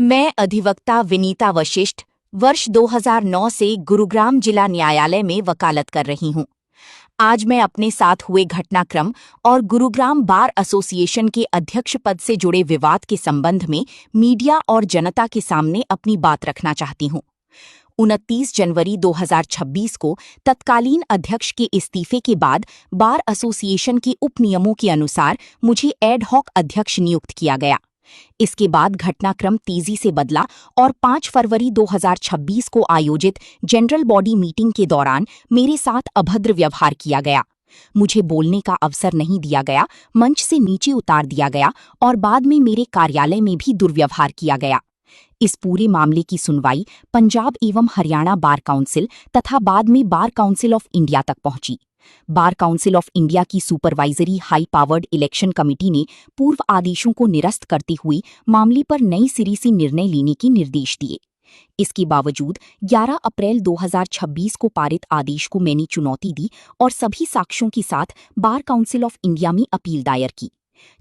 मैं अधिवक्ता विनीता वशिष्ठ वर्ष 2009 से गुरुग्राम जिला न्यायालय में वकालत कर रही हूं। आज मैं अपने साथ हुए घटनाक्रम और गुरुग्राम बार एसोसिएशन के अध्यक्ष पद से जुड़े विवाद के संबंध में मीडिया और जनता के सामने अपनी बात रखना चाहती हूं। 29 जनवरी 2026 को तत्कालीन अध्यक्ष के इस्तीफे के बाद बार एसोसिएशन के उपनियमों के अनुसार मुझे एड हॉक अध्यक्ष नियुक्त किया गया। इसके बाद घटनाक्रम तेजी से बदला और 5 फरवरी 2026 को आयोजित जनरल बॉडी मीटिंग के दौरान मेरे साथ अभद्र व्यवहार किया गया। मुझे बोलने का अवसर नहीं दिया गया, मंच से नीचे उतार दिया गया और बाद में मेरे कार्यालय में भी दुर्व्यवहार किया गया। इस पूरे मामले की सुनवाई पंजाब एवं हरियाणा बार काउंसिल तथा बाद में बार काउंसिल ऑफ इंडिया तक पहुंची। बार काउंसिल ऑफ इंडिया की supervisory high powered election committee ने पूर्व आदेशों को निरस्त करते हुए मामले पर नई सिरे से निर्णय लेने के निर्देश दिए। इसके बावजूद 11 अप्रैल 2026 को पारित आदेश को मैंने चुनौती दी और सभी साक्ष्यों के साथ बार काउंसिल ऑफ इंडिया में अपील दायर की।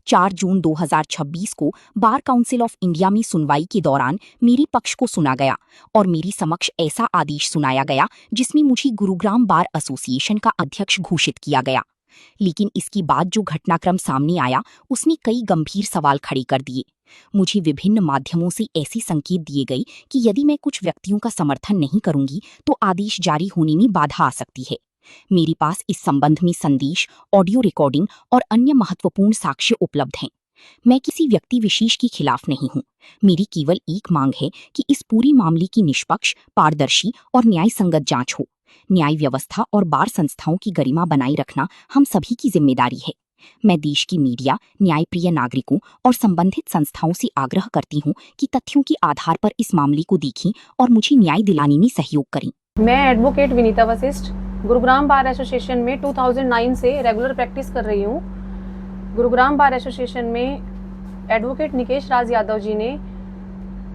4 जून 2026 को बार काउंसिल ऑफ इंडिया में सुनवाई के दौरान मेरे पक्ष को सुना गया और मेरी समक्ष ऐसा आदेश सुनाया गया जिसमें मुझे गुरुग्राम बार एसोसिएशन का अध्यक्ष घोषित किया गया। लेकिन इसके बाद जो घटनाक्रम सामने आया उसने कई गंभीर सवाल खड़े कर दिए। मुझे विभिन्न माध्यमों से ऐसे संकेत दिए गए कि यदि मैं कुछ व्यक्तियों का समर्थन नहीं करूंगी तो आदेश जारी होने में बाधा आ सकती है। मेरे पास इस संबंध में संदेश, ऑडियो रिकॉर्डिंग और अन्य महत्वपूर्ण साक्ष्य उपलब्ध हैं। मैं किसी व्यक्ति विशेष के खिलाफ नहीं हूं। मेरी केवल एक मांग है कि इस पूरे मामले की निष्पक्ष, पारदर्शी और न्याय संगत जांच हो। न्याय व्यवस्था और बार संस्थाओं की गरिमा बनाए रखना हम सभी की जिम्मेदारी है। मैं देश की मीडिया, न्यायप्रिय नागरिकों और संबंधित संस्थाओं से आग्रह करती हूं कि तथ्यों के आधार पर इस मामले को देखें और मुझे न्याय दिलाने में सहयोग करें। मैं advocate Vinita Vashishtha Gurugram bar association में 2009 से रेगुलर प्रैक्टिस कर रही हूँ। गुरुग्राम बार एसोसिएशन में एडवोकेट निकेश राज यादव जी ने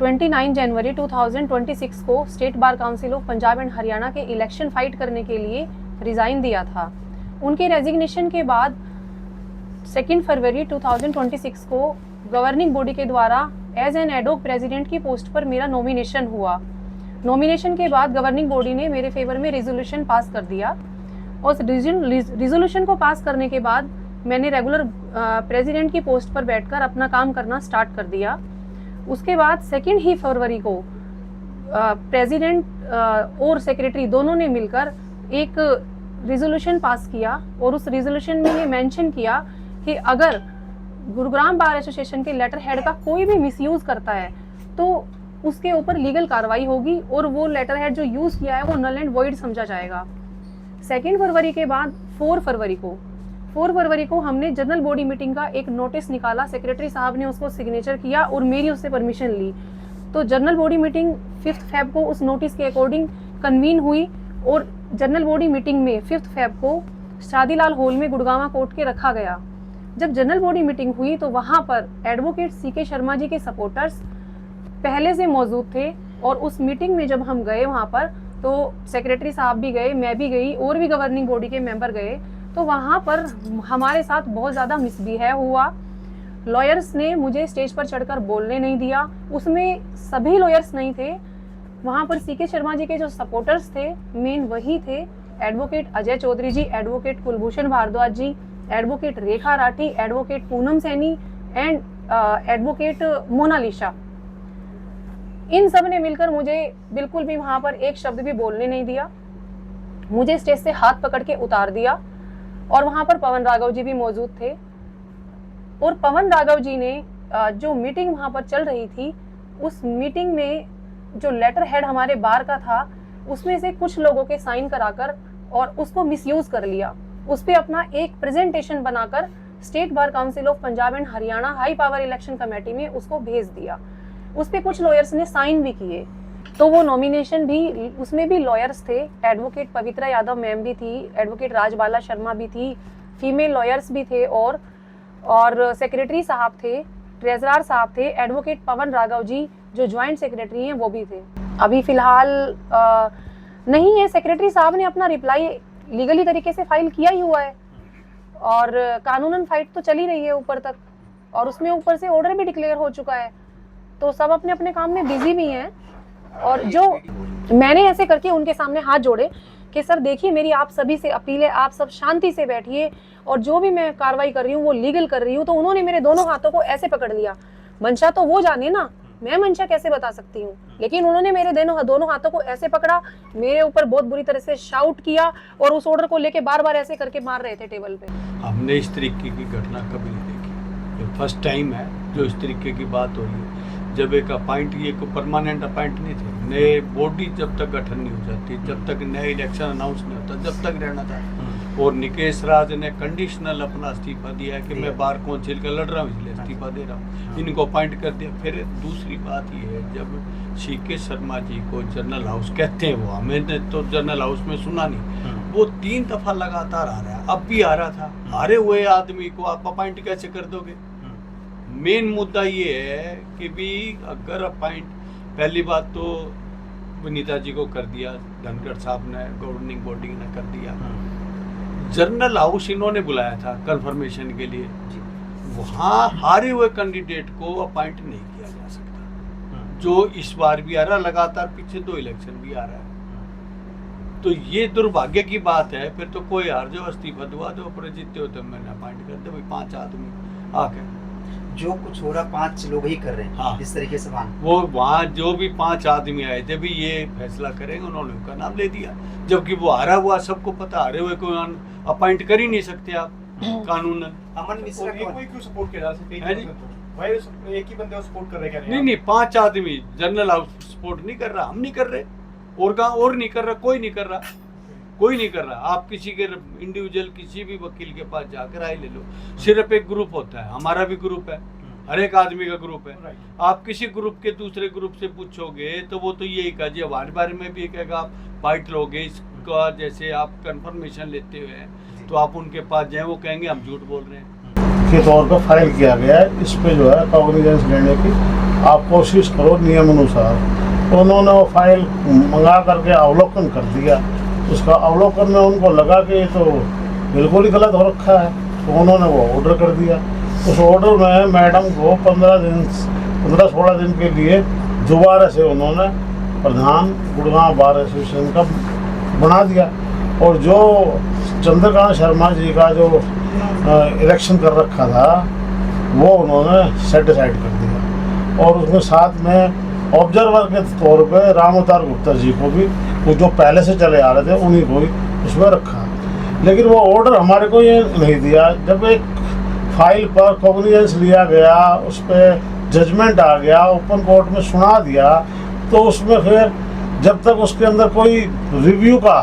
29 जनवरी 2026 को state bar council of Punjab and Haryana के इलेक्शन फाइट करने के लिए रिज़ाइन दिया था। उनके रेजिग्नेशन के बाद 2 फरवरी 2026 को गवर्निंग बॉडी के द्वारा एज एन एडहॉक प्रेसिडेंट की पोस्ट पर मेरा नॉमिनेशन हुआ। नॉमिनेशन के बाद गवर्निंग बॉडी ने मेरे फेवर में रेजोल्यूशन पास कर दिया और रेजोल्यूशन को पास करने के बाद मैंने रेगुलर प्रेसिडेंट की पोस्ट पर बैठकर अपना काम करना स्टार्ट कर दिया। उसके बाद 2 ही फरवरी को प्रेसिडेंट और सेक्रेटरी दोनों ने मिलकर एक रेजोल्यूशन पास किया और उस रेजोल्यूशन में ये मेंशन किया कि अगर गुरुग्राम बार एसोसिएशन के लेटर हेड का कोई भी मिसयूज करता है तो उसके ऊपर लीगल कार्रवाई होगी और वो लेटर हेड जो यूज किया है वो नल एंड वॉइड समझा जाएगा। 2 फरवरी के बाद 4 फरवरी को हमने जनरल बॉडी मीटिंग का एक नोटिस निकाला। सेक्रेटरी साहब ने उसको सिग्नेचर किया और मेरी उससे परमिशन ली। तो जनरल बॉडी मीटिंग 5 फेब को उस नोटिस के अकॉर्डिंग कन्वीन हुई और जनरल बॉडी मीटिंग में 5 फेब को शादीलाल हॉल में गुड़गांवा कोर्ट के रखा गया। जब जनरल बॉडी मीटिंग हुई तो वहाँ पर एडवोकेट CK शर्मा जी के सपोर्टर्स पहले से मौजूद थे और उस मीटिंग में जब हम गए वहाँ पर तो सेक्रेटरी साहब भी गए, मैं भी गई और भी गवर्निंग बॉडी के मेंबर गए। तो वहाँ पर हमारे साथ बहुत ज़्यादा मिसबिहेव हुआ। लॉयर्स ने मुझे स्टेज पर चढ़कर बोलने नहीं दिया। उसमें सभी लॉयर्स नहीं थे, वहाँ पर CK शर्मा जी के जो सपोर्टर्स थे मेन वही थे। Advocate Ajay Chaudhary ji, advocate Kulbhushan Bhardwaj ji, advocate Rekha Rathi, advocate Poonam Saini and advocate Monalisa, इन सब ने मिलकर मुझे बिल्कुल भी वहां पर एक शब्द भी बोलने नहीं दिया। मुझे स्टेज से हाथ पकड़ के उतार दिया और वहां पर पवन राघव जी भी मौजूद थे और पवन राघव जी ने जो मीटिंग वहां पर चल रही थी उस मीटिंग में जो लेटर हेड हमारे बार का था उसमें से कुछ लोगों के साइन कराकर और उसको मिसयूज कर लिया। उस पर अपना एक प्रेजेंटेशन बनाकर state bar council of Punjab and Haryana high power election committee में उसको भेज दिया। उस पे कुछ लॉयर्स ने साइन भी किए। तो वो नॉमिनेशन भी, उसमें भी लॉयर्स थे। एडवोकेट पवित्रा यादव मैम भी थी, एडवोकेट राजबाला शर्मा भी थी, फीमेल लॉयर्स भी थे और सेक्रेटरी साहब थे, ट्रेजरर साहब थे, एडवोकेट पवन राघव जी जो ज्वाइंट सेक्रेटरी हैं वो भी थे। अभी फिलहाल नहीं है, सेक्रेटरी साहब ने अपना रिप्लाई लीगली तरीके से फाइल किया ही हुआ है और कानूनन फाइट तो चली रही है ऊपर तक और उसमें ऊपर से ऑर्डर भी डिक्लेयर हो चुका है। तो सब अपने अपने काम में बिजी भी हैं। और जो मैंने ऐसे करके उनके सामने हाथ जोड़े कि सर देखिए मेरी आप सभी से अपील है, आप सब शांति से बैठिए और जो भी मैं कार्रवाई कर रही हूँ वो लीगल कर रही हूँ। तो उन्होंने मेरे दोनों हाथों को ऐसे पकड़ लिया। मंशा तो वो जाने ना, मैं मंशा कैसे बता सकती हूँ, लेकिन उन्होंने मेरे दोनों हाथों को ऐसे पकड़ा, मेरे ऊपर बहुत बुरी तरह से शाउट किया और उस ऑर्डर को लेके बार बार ऐसे करके मार रहे थे टेबल पे। हमने इस तरीके की घटना कभी नहीं देखी, ये फर्स्ट टाइम है जो इस तरीके की बात हो रही है। जब एक अपॉइंट, ये कोई परमानेंट अपॉइंट नहीं थे, नए बॉडी जब तक गठन नहीं हो जाती, जब तक नया इलेक्शन अनाउंस नहीं होता, जब तक रहना था। और निकेश राज ने कंडीशनल अपना इस्तीफा दिया है कि मैं बार काउंसिल का लड़ रहा हूँ इसलिए इस्तीफा दे रहा हूँ, इनको अपॉइंट कर दिया। फिर दूसरी बात ये है, जब सीके शर्मा जी को जनरल हाउस कहते हैं, वो हमने तो जनरल हाउस में सुना नहीं, वो 3 दफा लगातार आ रहा है, अब भी आ रहा था। हारे हुए आदमी को आप अपॉइंट कैसे कर दोगे? मेन मुद्दा ये है कि भी अगर अपॉइंट, पहली बात तो विनीता जी को कर दिया, धनखड़ साहब ने, गवर्निंग बॉडी ने कर दिया। जनरल हाउस इन्होंने बुलाया था कंफर्मेशन के लिए, वहाँ हारे हुए कैंडिडेट को अपॉइंट नहीं किया जा सकता, जो इस बार भी आ रहा, लगातार पीछे 2 इलेक्शन भी आ रहा है। तो ये दुर्भाग्य की बात है। फिर तो कोई हार जो इस्तीफा दुआ दो, पर जीतते हो तो मैंने अपॉइंट कर दे भाई 5 आदमी आके। जो कुछ हो रहा 5 लोग ही कर रहे हैं। हाँ। इस तरीके से वो वहाँ जो भी 5 आदमी आए थे भी ये फैसला करेंगे, उन्होंने उनका नाम ले दिया, जबकि वो हारा हुआ, सबको पता, हारे हुए को अपॉइंट कर ही नहीं सकते आप कानून। अमन मिश्रा कोई क्यों सपोर्ट कर रहा है? भाई एक ही बंदे को सपोर्ट कर रहे हैं। नहीं 5 आदमी जनरल हाउस सपोर्ट नहीं कर रहा, हम नहीं कर रहे, और कहाँ और नहीं कर रहा, कोई नहीं कर रहा, कोई नहीं कर रहा। आप किसी के इंडिविजुअल किसी भी वकील के पास जाकर राय ले लो, सिर्फ एक ग्रुप होता है, हमारा भी ग्रुप है, हर एक आदमी का ग्रुप है। आप किसी ग्रुप के दूसरे ग्रुप से पूछोगे तो वो तो यही कहा जी, हमारे बारे में भी कहेगा आप बाइट लोगे इसका, जैसे आप कंफर्मेशन लेते हुए तो आप उनके पास जाए, वो कहेंगे हम झूठ बोल रहे हैं के तौर पर फाइल किया गया है। इस पे जो है कॉग्निजेंस लेने की आप कोशिश करो नियम अनुसार। तो उन्होंने वो फाइल मंगा करके अवलोकन कर दिया, उसका अवलोकन में उनको लगा कि ये तो बिल्कुल ही गलत हो रखा है, तो उन्होंने वो ऑर्डर कर दिया। उस ऑर्डर में मैडम को 15-16 दिन के लिए दोबारा से उन्होंने प्रधान गुड़गांव बार एसोसिएशन का बना दिया। और जो चंद्रकांत शर्मा जी का जो इलेक्शन कर रखा था वो उन्होंने सेट असाइड कर दिया, और उसमें साथ में ऑब्जर्वर के तौर पे राम अवतार गुप्ता जी को भी, वो जो पहले से चले आ रहे थे उन्हीं को ही उसमें रखा। लेकिन वो ऑर्डर हमारे को ये नहीं दिया। जब एक फाइल पर कॉग्निजेंस लिया गया, उस पर जजमेंट आ गया, ओपन कोर्ट में सुना दिया, तो उसमें फिर जब तक उसके अंदर कोई रिव्यू का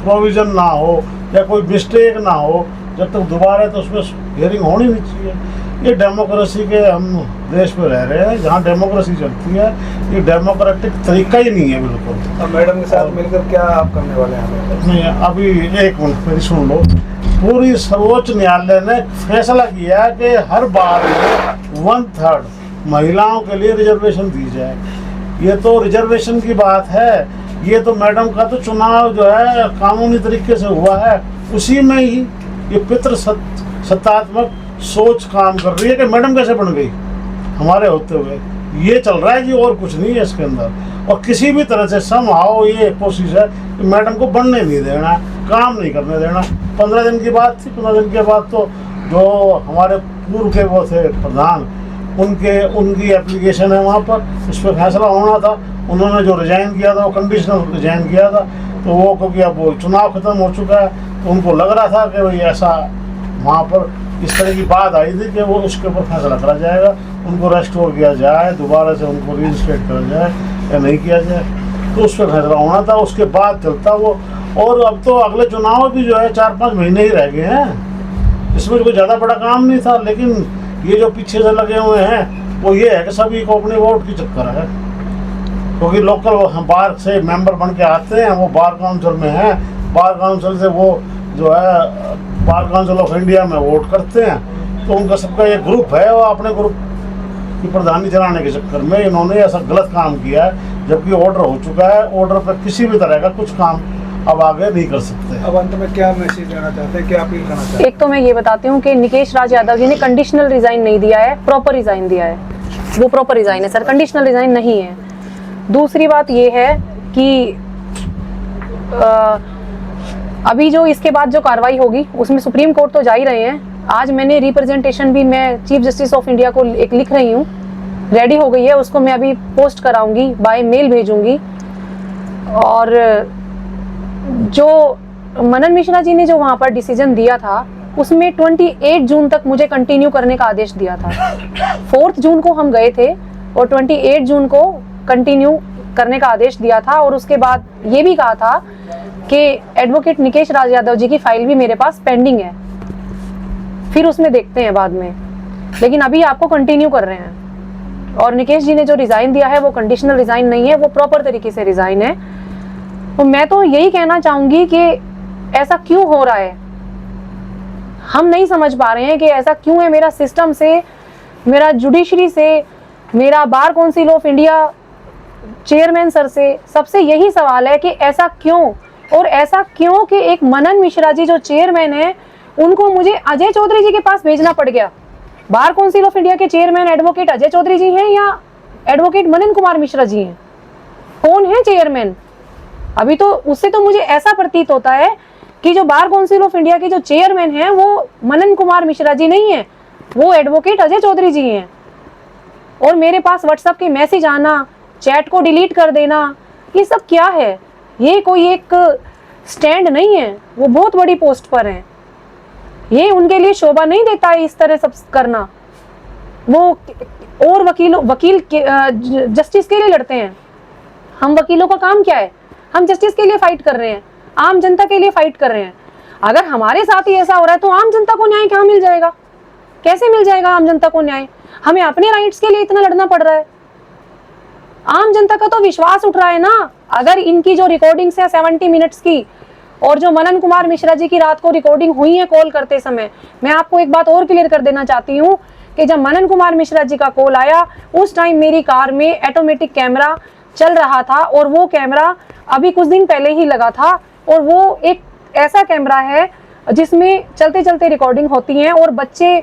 प्रोविज़न ना हो या कोई मिस्टेक ना हो, जब तक दोबारा तो उसमें हियरिंग होनी नहीं चाहिए। ये डेमोक्रेसी के हम देश में रह रहे हैं जहाँ डेमोक्रेसी चलती है, ये डेमोक्रेटिक तरीका ही नहीं है बिल्कुल। अब मैडम के साथ मिलकर क्या आप करने वाले हैं? नहीं, अभी एक मिनट मेरी सुन लो। पूरी सर्वोच्च न्यायालय ने फैसला किया कि हर बार में 1/3 महिलाओं के लिए रिजर्वेशन दी जाए। ये तो रिजर्वेशन की बात है, ये तो मैडम का तो चुनाव जो है कानूनी तरीके से हुआ है, उसी में ही ये पितृ सत्तात्मक सोच काम कर रही है कि मैडम कैसे बन गई हमारे होते हुए। ये चल रहा है जी, और कुछ नहीं है इसके अंदर। और किसी भी तरह से समहाउ ये कोशिश है कि मैडम को बनने नहीं देना, काम नहीं करने देना। 15 दिन की बात थी, 15 दिन के बाद तो जो हमारे पूर्व के वो थे प्रधान, उनकी एप्लीकेशन है वहाँ पर, उस पर फैसला होना था। उन्होंने जो रिजाइन किया था वो कंडीशनल रिजाइन किया था, तो वो क्योंकि अब वो चुनाव खत्म हो चुका है तो उनको लग रहा था कि भाई ऐसा वहाँ पर इस तरह की बात आई थी कि वो उसके ऊपर फैसला करा जाएगा, उनको रेस्टोर किया जाए, दोबारा से उनको रजिस्ट्रेट करा जाए या नहीं किया जाए, तो उस पर फैसला होना था। उसके बाद चलता वो। और अब तो अगले चुनाव भी जो है 4-5 महीने ही रह गए हैं, इसमें कोई ज़्यादा बड़ा काम नहीं था। लेकिन ये जो पीछे से लगे हुए हैं वो ये है कि सभी को अपने वोट की चक्कर है, क्योंकि लोकल बार से मेंबर बन के आते हैं, वो बार काउंसिल में हैं, बार काउंसिल से वो जो है बार काउंसिल ऑफ इंडिया में वोट करते हैं, तो उनका सबका एक ग्रुप है, वो अपने ग्रुप की प्रधानी चलाने के चक्कर में इन्होंने ऐसा गलत काम किया है, जबकि ऑर्डर हो चुका है। ऑर्डर पर किसी भी तरह का कुछ काम अब आगे नहीं कर सकते। अब अंत में क्या मैसेज देना चाहते हैं, क्या अपील करना चाहते हैं? एक तो मैं ये बताती हूँ कि निकेश राज यादव जी ने कंडीशनल रिजाइन नहीं दिया है, प्रॉपर रिजाइन दिया है। वो प्रॉपर रिजाइन है सर, कंडीशनल रिजाइन नहीं है। दूसरी बात ये है कि अभी जो इसके बाद जो कार्रवाई होगी उसमें सुप्रीम कोर्ट तो जा ही रहे हैं। आज मैंने रिप्रेजेंटेशन भी मैं चीफ जस्टिस ऑफ इंडिया को एक लिख रही हूँ, रेडी हो गई है, उसको मैं अभी पोस्ट कराऊंगी, बाय मेल भेजूंगी। और जो मनन मिश्रा जी ने जो वहाँ पर डिसीजन दिया था उसमें 28 जून तक मुझे कंटिन्यू करने का आदेश दिया था। 4 जून को हम गए थे और 28 जून को कंटिन्यू करने का आदेश दिया था। और उसके बाद ये भी कहा था कि एडवोकेट निकेश राज यादव जी की फाइल भी मेरे पास पेंडिंग है, फिर उसमें देखते हैं बाद में, लेकिन अभी आपको कंटिन्यू कर रहे हैं। और निकेश जी ने जो रिजाइन दिया है वो कंडीशनल रिजाइन नहीं है, वो प्रॉपर तरीके से रिजाइन है। तो मैं तो यही कहना चाहूंगी कि ऐसा क्यों हो रहा है, हम नहीं समझ पा रहे हैं कि ऐसा क्यों है। मेरा सिस्टम से, मेरा जुडिशरी से, मेरा bar council of India chairman sir से, सबसे यही सवाल है कि ऐसा क्यों, और ऐसा क्यों कि एक मनन मिश्रा जी जो चेयरमैन है उनको मुझे अजय चौधरी जी के पास भेजना पड़ गया। बार काउंसिल ऑफ इंडिया के चेयरमैन एडवोकेट अजय चौधरी जी हैं या एडवोकेट मनन कुमार मिश्रा जी हैं? कौन है चेयरमैन? अभी तो उससे तो मुझे ऐसा प्रतीत होता है कि जो बार काउंसिल ऑफ इंडिया के जो चेयरमैन हैं वो मनन कुमार मिश्रा जी नहीं है, वो एडवोकेट अजय चौधरी जी हैं। और मेरे पास व्हाट्सएप के मैसेज आना, चैट को डिलीट कर देना, ये सब क्या है? ये कोई एक स्टैंड नहीं है, वो बहुत बड़ी पोस्ट पर हैं, ये उनके लिए शोभा नहीं देता है इस तरह सब करना। वो और वकील जस्टिस के लिए लड़ते हैं, हम वकीलों का काम क्या है? हम जस्टिस के लिए फाइट कर रहे हैं, आम जनता के लिए फाइट कर रहे हैं। अगर हमारे साथ ही ऐसा हो रहा है तो आम जनता को न्याय कहाँ मिल जाएगा? कैसे मिल जाएगा आम जनता को न्याय? हमें अपने राइट्स के लिए इतना लड़ना पड़ रहा है। आम जनता का तो विश्वास उठ रहा है ना। अगर इनकी जो रिकॉर्डिंग्स है 70 मिनट्स की, और जो मनन कुमार मिश्रा जी की रात को रिकॉर्डिंग हुई है कॉल करते समय, मैं आपको एक बात और क्लियर कर देना चाहती हूँ कि जब मनन कुमार मिश्रा जी का कॉल आया उस टाइम मेरी कार में ऑटोमेटिक कैमरा चल रहा था, और वो कैमरा अभी कुछ दिन पहले ही लगा था। और वो एक ऐसा कैमरा है जिसमें चलते चलते रिकॉर्डिंग होती है, और बच्चे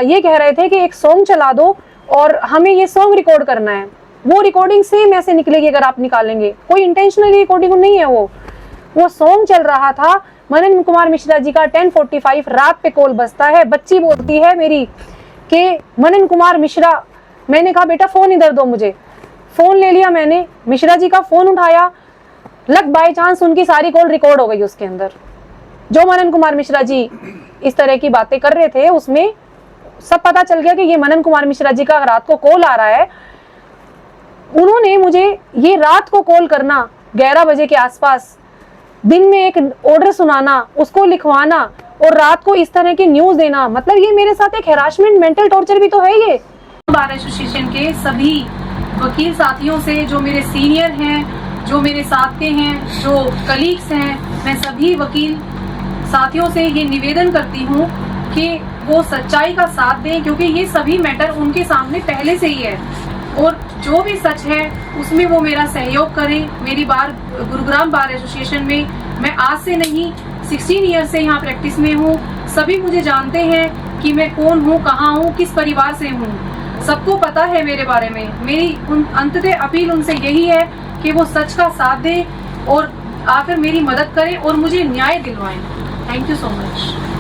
ये कह रहे थे कि एक सॉन्ग चला दो और हमें ये सॉन्ग रिकॉर्ड करना है। वो रिकॉर्डिंग सेम ऐसे निकलेगी अगर आप निकालेंगे, कोई इंटेंशनली रिकॉर्डिंग नहीं है। वो सॉन्ग चल रहा था। मनन कुमार मिश्रा जी का 10:45 रात पे कॉल बजता है, बच्ची बोलती है मेरी कि मनन कुमार मिश्रा। मैंने कहा बेटा फोन इधर दो मुझे। फोन ले लिया मैंने, मिश्रा जी का फोन उठाया, लग बाय चांस उनकी सारी कॉल रिकॉर्ड हो गई उसके अंदर। जो मनन कुमार मिश्रा जी इस तरह की बातें कर रहे थे उसमें सब पता चल गया कि ये मनन कुमार मिश्रा जी का रात को कॉल आ रहा है। उन्होंने मुझे ये रात को कॉल करना 11 बजे के आसपास, दिन में एक ऑर्डर सुनाना, उसको लिखवाना और रात को इस तरह की न्यूज देना, मतलब ये मेरे साथ एक हैरासमेंट, मेंटल टॉर्चर भी तो है। ये बार एसोसिएशन के सभी वकील साथियों से, जो मेरे सीनियर हैं, जो मेरे साथ के हैं, जो कलीग्स हैं, मैं सभी वकील साथियों से ये निवेदन करती हूँ कि वो सच्चाई का साथ दें, क्योंकि ये सभी मैटर उनके सामने पहले से ही है, और जो भी सच है उसमें वो मेरा सहयोग करें। मेरी गुरुग्राम बार एसोसिएशन में मैं आज से नहीं 16 ईयर से यहाँ प्रैक्टिस में हूँ। सभी मुझे जानते हैं कि मैं कौन हूँ, कहाँ हूँ, किस परिवार से हूँ, सबको पता है मेरे बारे में। मेरी अंततः अपील उनसे यही है कि वो सच का साथ दें और आकर मेरी मदद करें और मुझे न्याय दिलवाएं। Thank you so much.